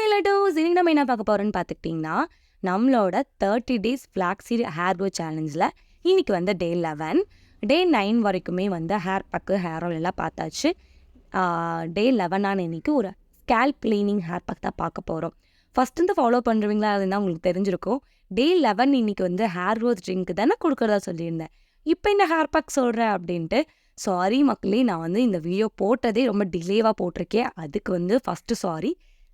Hi லட்டோஸ், இன்னைக்கு நம்ம என்ன பார்க்க போகிறோன்னு பார்த்துக்கிட்டிங்கன்னா, நம்மளோட 30 டேஸ் ஃப்ளாக்ஸீட் ஹேர் க்ரோ சேலஞ்சில் இன்னைக்கு வந்து டே 11. டே 9 வரைக்குமே வந்து ஹேர் பேக்கு, ஹேர் ஆயில் எல்லாம் பார்த்தாச்சு. டே 11 இன்னைக்கு ஒரு ஸ்கேல்ப் க்ளீனிங் ஹேர் பேக் தான் பார்க்க போகிறோம். ஃபஸ்ட்டு வந்து ஃபாலோ பண்ணுறவங்களா அதுதான் உங்களுக்கு தெரிஞ்சிருக்கும். டே 11 இன்னைக்கு வந்து ஹேர் க்ரோத் ட்ரிங்க் தானே கொடுக்குறதா சொல்லியிருந்தேன். இப்போ இந்த ஹேர் பேக் சொல்கிறேன் அப்படின்ட்டு சாரி மக்களே, நான் வந்து இந்த வீடியோ போட்டதே ரொம்ப டிலேவாக போட்டிருக்கேன். அதுக்கு வந்து ஃபஸ்ட்டு சாரி.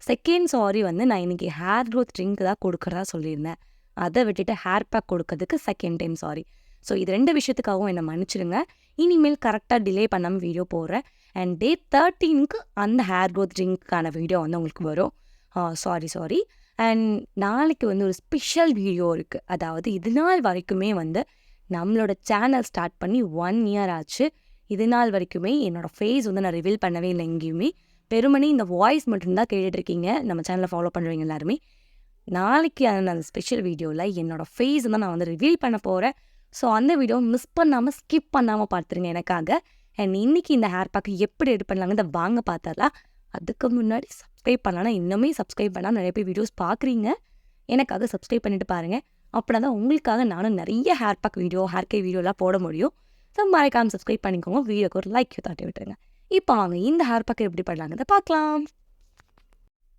செகண்ட் சாரி வந்து நான் இன்றைக்கி ஹேர் க்ரோத் ட்ரிங்க் தான் கொடுக்குறதா சொல்லியிருந்தேன். அதை விட்டுட்டு ஹேர் பேக் கொடுக்கறதுக்கு செகண்ட் டைம் சாரி. ஸோ இது 2 விஷயத்துக்காகவும் என்னை மன்னிச்சிடுங்க. இனிமேல் கரெக்டாக டிலே பண்ணாமல் வீடியோ போடுறேன். அண்ட் டே 13க்கு அந்த ஹேர் க்ரோத் ட்ரிங்க்கான வீடியோ வந்து உங்களுக்கு வரும். சாரி. அண்ட் நாளைக்கு வந்து ஒரு ஸ்பெஷல் வீடியோ இருக்குது. அதாவது இது நாள் வரைக்குமே வந்து நம்மளோட சேனல் ஸ்டார்ட் பண்ணி 1 இயர் ஆச்சு. இது நாள் வரைக்குமே என்னோடய ஃபேஸ் வந்து நான் ரிவீல் பண்ணவே இல்லை எங்கேயுமே. பெருமனே இந்த வாய்ஸ் மட்டும்தான் கேட்டுட்ருக்கீங்க. நம்ம சேனலை ஃபாலோ பண்ணுறவங்க எல்லாருமே. நாளைக்கு அந்த ஸ்பெஷல் வீடியோவில் என்னோடய ஃபேஸ் தான் நான் வந்து ரிவீல் பண்ண போகிறேன். ஸோ அந்த வீடியோ மிஸ் பண்ணாமல் ஸ்கிப் பண்ணாமல் பார்த்துருங்க எனக்காக. அண்ட் இன்றைக்கி இந்த ஹேர் பேக்கு எப்படி எடிட் பண்ணலாங்க வாங்க பார்த்துடலாம். அதுக்கு முன்னாடி சப்ஸ்கிரைப் பண்ணலாம். இன்னுமே சப்ஸ்கிரைப் பண்ணால் நிறைய பேர் வீடியோஸ் பார்க்குறீங்க. எனக்காக சப்ஸ்கிரைப் பண்ணிட்டு பாருங்கள். அப்படின்னா தான் உங்களுக்காக நானும் நிறைய hair pack video, hair care வீடியோலாம் போட முடியும். ஸோ மறக்காமல் சப்ஸ்கிரைப் பண்ணிக்கோங்க. வீடியோக்கு ஒரு லைக் தட்டி விட்டுருங்க. இப்போ வாங்க இந்த ஹேர் பேக் எப்படி பண்ணலாங்கிறத பார்க்கலாம்.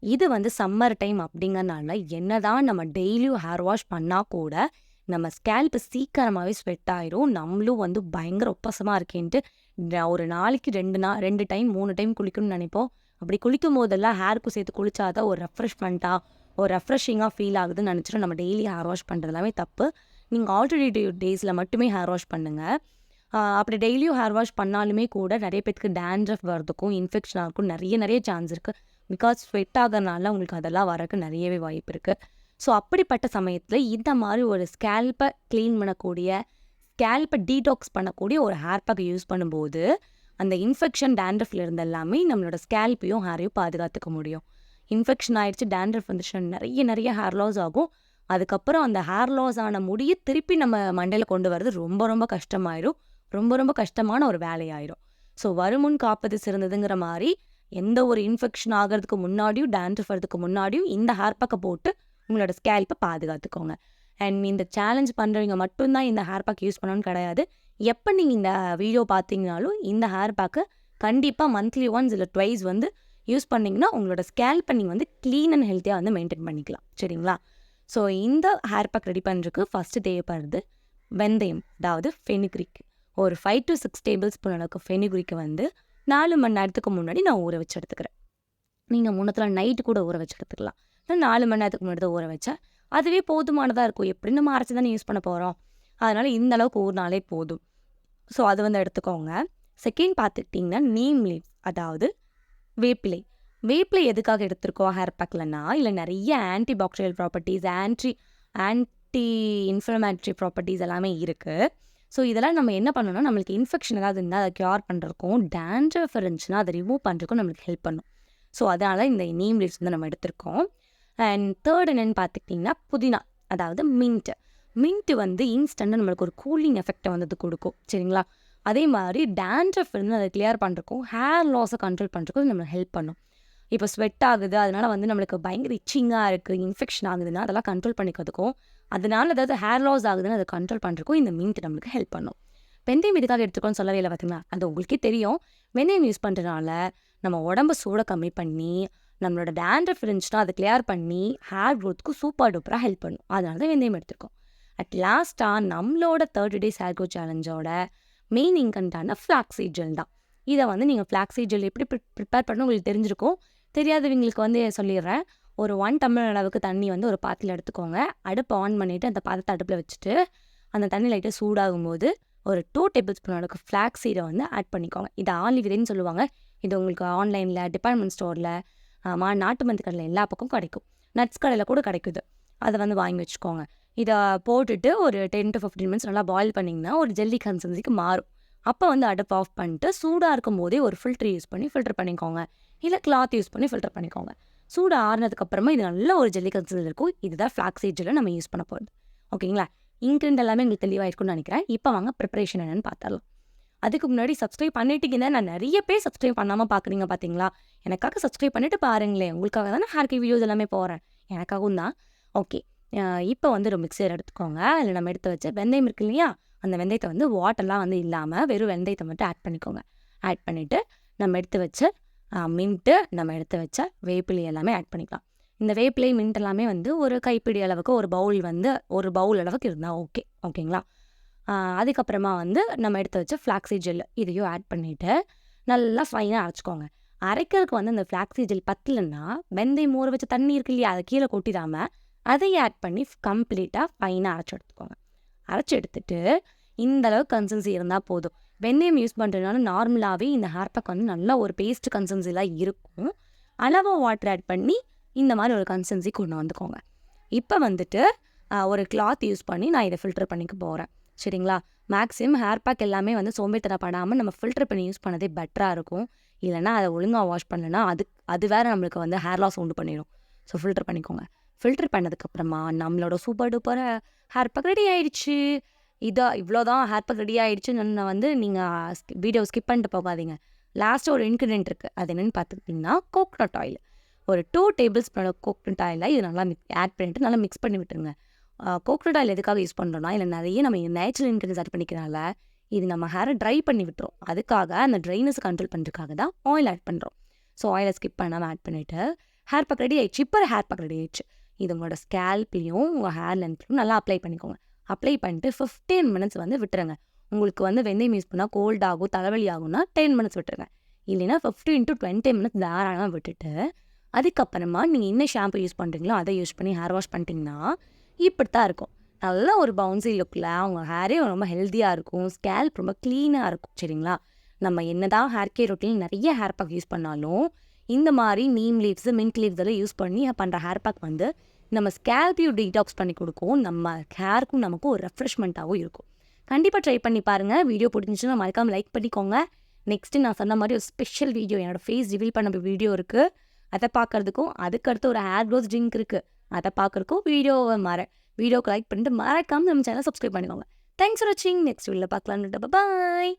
இது வந்து சம்மர் டைம் அப்படிங்கிறனால என்னதான் நம்ம டெய்லியும் ஹேர் வாஷ் பண்ணால் கூட நம்ம ஸ்கேல்ப்பு சீக்கிரமாகவே ஸ்வெட் ஆயிரும். நம்மளும் வந்து பயங்கர உப்பசமாக இருக்கேன்ட்டு ஒரு நாளைக்கு 2 டைம் 3 டைம் குளிக்கணும்னு நினைப்போம். அப்படி குளிக்கும் போதெல்லாம் ஹேருக்கு சேர்த்து குளிச்சாதான் ஒரு ரெஃப்ரெஷ்மெண்ட்டாக, ஒரு ரெஃப்ரெஷிங்காக ஃபீல் ஆகுதுன்னு நினச்சிட்டு நம்ம டெய்லி ஹேர் வாஷ் பண்ணுறது எல்லாமே தப்பு. நீங்கள் ஆல்டர்னேட்டிவ் டேஸில் மட்டுமே ஹேர் வாஷ் பண்ணுங்கள். அப்படி டெய்லியும் ஹேர் வாஷ் பண்ணாலுமே கூட நிறைய பேருக்கு டேண்ட்ரஃப் வரதுக்கும், இன்ஃபெக்ஷன் ஆகிறதுக்கும் நிறைய சான்ஸ் இருக்குது. பிகாஸ் ஸ்வெட் ஆகிறதுனால உங்களுக்கு அதெல்லாம் வரக்கு நிறையவே வாய்ப்பு இருக்குது. ஸோ அப்படிப்பட்ட சமயத்தில் இந்த மாதிரி ஒரு ஸ்கேல்ப்பை க்ளீன் பண்ணக்கூடிய, ஸ்கேல்ப்பை டீடாக்ஸ் பண்ணக்கூடிய ஒரு ஹேர் பேக் யூஸ் பண்ணும்போது அந்த இன்ஃபெக்ஷன் டேண்ட்ரஃப்ல இருந்து எல்லாமே நம்மளோட ஸ்கேல்ப்பையும் ஹேரையும் பாதுகாத்துக்க முடியும். இன்ஃபெக்ஷன் ஆகிடுச்சு, டேண்ட்ரஃப் வந்துச்சுன்னா நிறைய ஹேர் லாஸ் ஆகும். அதுக்கப்புறம் அந்த ஹேர் லாஸ் ஆன முடியை திருப்பி நம்ம மண்டையில் கொண்டு வரது ரொம்ப கஷ்டமாயிடும். ரொம்ப கஷ்டமான ஒரு வேலையாயிரும். ஸோ வருமுன் காப்பது சிறந்ததுங்கிற மாதிரி எந்த ஒரு இன்ஃபெக்ஷன் ஆகிறதுக்கு முன்னாடியும், டேண்ட்ரஃப் வரதுக்கு முன்னாடியும் இந்த ஹேர் பேக்கை போட்டு உங்களோட ஸ்கேல்ப்பை பாதுகாத்துக்கோங்க. அண்ட் இந்த சேலஞ்ச் பண்ணுறவங்க மட்டும்தான் இந்த ஹேர் பேக் யூஸ் பண்ணணும்னு கிடையாது. எப்போ நீங்கள் இந்த வீடியோ பார்த்தீங்கனாலும் இந்த ஹேர் பேக்கை கண்டிப்பாக மந்த்லி ஒன்ஸ் இல்லை ட்வைஸ் வந்து யூஸ் பண்ணிங்கன்னா உங்களோட ஸ்கேல்ப்பை நீங்கள் வந்து க்ளீன் அண்ட் ஹெல்த்தியாக வந்து மெயின்டைன் பண்ணிக்கலாம். சரிங்களா? ஸோ இந்த ஹேர் பேக் ரெடி பண்ணுறதுக்கு ஃபஸ்ட்டு தேவைப்படுறது வெந்தயம், அதாவது ஃபெனிக்ரிக். ஒரு 5 to 6 டேபிள் ஸ்பூன் அளவுக்கு ஃபெனிக்ரிக்கை வந்து 4 மணி நேரத்துக்கு முன்னாடி நான் ஊற வச்சு எடுத்துக்கிறேன். நீங்கள் முன்னத்தில் நைட்டு கூட ஊற வச்சு எடுத்துக்கலாம். 4 மணி நேரத்துக்கு முன்னாடி தான் ஊற வச்சேன். அதுவே போதுமானதாக இருக்கும். எப்படி நம்ம அரைச்சி தானே யூஸ் பண்ண போகிறோம். அதனால் இந்த அளவுக்கு ஊறினாலே போதும். ஸோ அது வந்து எடுத்துக்கோங்க. செகண்ட் பார்த்துக்கிட்டிங்கன்னா நீம் லீவ்ஸ், அதாவது வேப்பிலை. வேப்பிலை எதுக்காக எடுத்துருக்கோம் ஹேர் பேக்லன்னா, இல்லை நிறைய anti bacterial properties, anti inflammatory properties எல்லாமே இருக்குது. ஸோ இதெல்லாம் நம்ம என்ன பண்ணணும்னா, நம்மளுக்கு இன்ஃபெக்ஷன் ஏதாவது இருந்தால் அதை க்யூர் பண்ணுறதுக்கும், டேண்ட்ரஃப் இருந்துச்சுன்னா அதை ரிமூவ் பண்ணுறதுக்கும் நம்மளுக்கு ஹெல்ப் பண்ணும். ஸோ அதனால் இந்த நீம் லீவ்ஸ் வந்து நம்ம எடுத்திருக்கோம். அண்ட் தேர்ட் என்னென்னு பார்த்துக்கிட்டிங்கன்னா புதினா, அதாவது மின்ட்டு வந்து இன்ஸ்டண்ட்டாக நம்மளுக்கு ஒரு கூலிங் எஃபெக்டை வந்து அது கொடுக்கும். சரிங்களா? அதே மாதிரி டேண்ட்ரஃப் இருந்து அதை கிளியர் பண்ணுறதுக்கும், ஹேர் லாஸை கண்ட்ரோல் பண்ணுறதுக்கும் நம்மளுக்கு ஹெல்ப் பண்ணும். இப்போ ஸ்வெட் ஆகுது, அதனால் வந்து நம்மளுக்கு பயங்கர இச்சிங்காக இருக்குது, இன்ஃபெக்ஷன் ஆகுதுன்னா அதெல்லாம் கண்ட்ரோல் பண்ணிக்கிறதுக்கும், அதனால் ஏதாவது ஹேர் லாஸ் ஆகுதுன்னு அதை கண்ட்ரோல் பண்ணுறதுக்கும் இந்த மின்ட் நம்மளுக்கு ஹெல்ப் பண்ணும். வெந்தயம் எதுக்காக எடுத்துக்கோன்னு சொல்லவே இல்லை பார்த்தீங்களா? அது உங்களுக்கே தெரியும். வெந்தயம் யூஸ் பண்ணுறதுனால நம்ம உடம்பு சூட கம்மி பண்ணி, நம்மளோட டேண்ட்ரஃப் இருந்துச்சுன்னா அதை கிளியர் பண்ணி ஹேர் க்ரோத்துக்கு சூப்பர் டூப்பராக ஹெல்ப் பண்ணும். அதனால தான் வெந்தயம் எடுத்துருக்கோம். அட் லாஸ்ட்டாக நம்மளோட 30 டேஸ் ஹேர் க்ரோத் சேலஞ்சோட மெயின் இன்கண்டான ஃப்ளாக்ஸீட் ஜெல் தான். இதை வந்து நீங்கள் ஃப்ளாக்ஸீட் ஜெல் எப்படி ப்ரிப்பேர் பண்ணணும் உங்களுக்கு தெரிஞ்சிருக்கும். தெரியாதவங்களுக்கு வந்து சொல்லிடுறேன். ஒரு 1 டம்ளர் அளவுக்கு தண்ணி வந்து ஒரு பாத்தியில் எடுத்துக்கோங்க. அடுப்பை ஆன் பண்ணிவிட்டு அந்த பாத்திரத்தை அடுப்பில் வச்சுட்டு அந்த தண்ணி லைட்டாக சூடாகும் போது ஒரு 2 டேபிள் ஸ்பூன் அளவுக்கு ஃப்ளாக்ஸ் சீடை வந்து ஆட் பண்ணிக்கோங்க. இது ஆலிவ் விதைன்னு சொல்லுவாங்க. இது உங்களுக்கு ஆன்லைனில், டிபார்ட்மெண்ட் ஸ்டோரில், நாட்டு மருந்து கடையில் எல்லா பக்கம் கிடைக்கும். நட்ஸ் கடையில் கூட கிடைக்குது. அதை வந்து வாங்கி வச்சுக்கோங்க. இதை போட்டுட்டு ஒரு 10 to 15 மினிட்ஸ் நல்லா பாயில் பண்ணிங்கன்னா ஒரு ஜெல்லி கன்சிஸ்டன்சிக்கு மாறும். அப்போ வந்து அடுப்பு ஆஃப் பண்ணிட்டு சூடாக இருக்கும் போதே ஒரு ஃபில்டர் யூஸ் பண்ணி ஃபில்டர் பண்ணிக்கோங்க. இல்லை கிளாத் யூஸ் பண்ணி ஃபில்டர் பண்ணிக்கோங்க. சூடு ஆறுனதுக்கப்புறமா இது நல்ல ஒரு ஜெல்லி கன்சிஸ்டன்சி இருக்கும். இதுதான் ஃப்ளாக்ஸீட் ஜெல்லை நம்ம யூஸ் பண்ண போகிறது. ஓகேங்களா? இன்க்ரீடியன்ட் எல்லாமே உங்களுக்கு தெளிவாக இருக்கும்னு நினைக்கிறேன். இப்போ வாங்க ப்ரிப்பரேஷன் என்னென்னு பார்த்துடலாம். அதுக்கு முன்னாடி சப்ஸ்கிரைப் பண்ணிட்டீங்கன்னா, நான் நிறைய பேர் சப்ஸ்கிரைப் பண்ணாமல் பார்க்குறீங்க பார்த்தீங்களா? எனக்காக சப்ஸ்கிரைப் பண்ணிட்டு பாருங்களேன். உங்களுக்காக தானே ஹேர் கேர் வீடியோஸ் எல்லாமே போடுறேன். எனக்காகவும் தான். ஓகே. இப்போ வந்து ஒரு மிக்ஸர் எடுத்துக்கோங்க. அதில் நம்ம எடுத்து வச்ச வெந்தயம் இருக்கு இல்லையா? அந்த வெந்தயத்தை வந்து வாட்டர்லாம் வந்து இல்லாமல் வெறும் வெந்தயத்தை மட்டும் ஆட் பண்ணிக்கோங்க. ஆட் பண்ணிவிட்டு நம்ம எடுத்து வச்ச மின்ட்டு, நம்ம எடுத்து வச்ச வேப்பிலை எல்லாமே ஆட் பண்ணிக்கலாம். இந்த வேப்பிலை, மின்ட் எல்லாமே வந்து ஒரு கைப்பிடி அளவுக்கு ஒரு பவுல் அளவுக்கு இருந்தால் ஓகேங்களா? அதுக்கப்புறமா வந்து நம்ம எடுத்து வச்ச ஃப்ளாக்ஸீட் ஜெல் இதையும் ஆட் பண்ணிவிட்டு நல்லா ஃபைனாக அரைச்சிக்கோங்க. அரைக்கிறதுக்கு வந்து அந்த ஃப்ளாக்ஸீட் ஜெல் பத்தலைன்னா வெந்தயம் ஊற வச்ச தண்ணி இருக்கு இல்லையா, அதை கீழே கொட்டிடாமல் அதையும் ஆட் பண்ணி கம்ப்ளீட்டாக ஃபைனாக அரைச்சி எடுத்துக்கோங்க. அரைச்சி எடுத்துட்டு இந்த அளவுக்கு கன்சிஸ்டன்சி இருந்தால் போதும். வெந்தயம் யூஸ் பண்ணுறதுனால நார்மலாகவே இந்த ஹேர் பேக் வந்து நல்லா ஒரு பேஸ்ட் கன்சிஸ்டன்சிலாம் இருக்கும். அளவாக வாட்டர் ஆட் பண்ணி இந்த மாதிரி ஒரு கன்சிஸ்டன்சி கொண்டு வந்துக்கோங்க. இப்போ வந்துட்டு ஒரு கிளாத் யூஸ் பண்ணி நான் இதை ஃபில்டர் பண்ணிக்க போகிறேன். சரிங்களா? மேக்ஸிமம் ஹேர் பேக் எல்லாமே வந்து சோம்பேறித்தனப்படாமல் நம்ம ஃபில்டர் பண்ணி யூஸ் பண்ணதே பெட்டராக இருக்கும். இல்லைனா அதை ஒழுங்காக வாஷ் பண்ணலைன்னா அது வேறு நம்மளுக்கு வந்து ஹேர் லாஸ் உண்டு பண்ணிடும். ஸோ ஃபில்டர் பண்ணிக்கோங்க. ஃபில்டர் பண்ணதுக்கப்புறமா நம்மளோட super duper hair bag ready ஆயிடுச்சு. இவ்வளோதான் ஹேர் பேக் ரெடி ஆகிடுச்சுன்னு வந்து நீங்கள் வீடியோ ஸ்கிப் பண்ணிட்டு போகாதீங்க. லாஸ்ட்டாக ஒரு இன்க்ரீடியன்ட் இருக்குது. அது என்னென்னு பார்த்துக்கிட்டிங்கன்னா கோகனட் ஆயில். ஒரு 2 டேபிள் ஸ்பூன் கோகனட் ஆயிலை இது நல்லா ஆட் பண்ணிவிட்டு நல்லா மிக்ஸ் பண்ணி விட்டுருங்க. கோகனட் ஆயில் எதுக்காக யூஸ் பண்ணுறோன்னா, இல்லை நிறைய நம்ம நேச்சுரல் இன்க்ரீடியன்ஸ் ஆட் பண்ணிக்கிறனால இது நம்ம ஹேரை ட்ரை பண்ணி விட்டுரும். அதுக்காக அந்த ட்ரைனஸ் கண்ட்ரோல் பண்ணுறதுக்காக தான் ஆயில் ஆட் பண்ணுறோம். ஸோ ஆயிலை ஸ்கிப் பண்ணாமல் ஆட் பண்ணிவிட்டு ஹேர் பேக் ரெடி ஆயிடுச்சு. இப்போ ஹேர் பேக் ரெடி ஆயிடுச்சு. இது உங்களோட ஸ்கேல்ப்லேயும் உங்கள் ஹேர் லென்த்லையும் நல்லா அப்ளை பண்ணிக்கோங்க. அப்ளை பண்ணிட்டு 15 மினிட்ஸ் வந்து விட்டுருங்க. உங்களுக்கு வந்து வெந்தயம் யூஸ் பண்ணால் கோல்ட் ஆகும், தலைவலி ஆகும்னா 10 மினிட்ஸ் விட்டுருங்க. இல்லைன்னா 15 to 20 மினிட்ஸ் தாராளமாக விட்டுட்டு அதுக்கப்புறமா நீங்கள் என்ன ஷாம்பு யூஸ் பண்ணுறீங்களோ அதை யூஸ் பண்ணி ஹேர் வாஷ் பண்ணிட்டீங்கன்னா இப்படித்தான் இருக்கும். நல்லா ஒரு பவுன்சி லுக்கில் உங்கள் ஹேரே ரொம்ப ஹெல்த்தியாக இருக்கும். ஸ்கேல்ப் ரொம்ப க்ளீனாக இருக்கும். சரிங்களா? நம்ம என்னதான் ஹேர் கேர் ரொட்டீன் நிறைய ஹேர் பேக் யூஸ் பண்ணாலும் இந்த மாதிரி நீம் லீவ்ஸ், மின்ட் லீவ்ஸ் எல்லாம் யூஸ் பண்ணி பண்ணுற ஹேர் பேக் வந்து நம்ம ஸ்கேல்ப்பையும் டீடாக்ஸ் பண்ணி கொடுக்கும். நம்ம ஹேருக்கும் நமக்கும் ஒரு ரெஃப்ரெஷ்மெண்ட்டாகவும் இருக்கும். கண்டிப்பாக ட்ரை பண்ணி பாருங்கள். வீடியோ பிடிச்சிச்சுன்னா மறக்காமல் லைக் பண்ணிக்கோங்க. நெக்ஸ்ட்டு நான் சொன்ன மாதிரி ஒரு ஸ்பெஷல் வீடியோ, என்னோடய ஃபேஸ் ரிவீல் பண்ண வீடியோ இருக்குது. அதை பார்க்குறதுக்கும் அதுக்கடுத்து ஒரு ஹேர் க்ரோத் ட்ரிங்க் இருக்குது. அதை பார்க்குறதுக்கும் வீடியோவுக்கு லைக் பண்ணிட்டு மறக்காமல் நம்ம சேனல் சப்ஸ்கிரைப் பண்ணிக்கோங்க. தேங்க்ஸ் ஃபார் வாட்சிங். நெக்ஸ்ட் வீடியோவில் பார்க்கலாம். பாய்.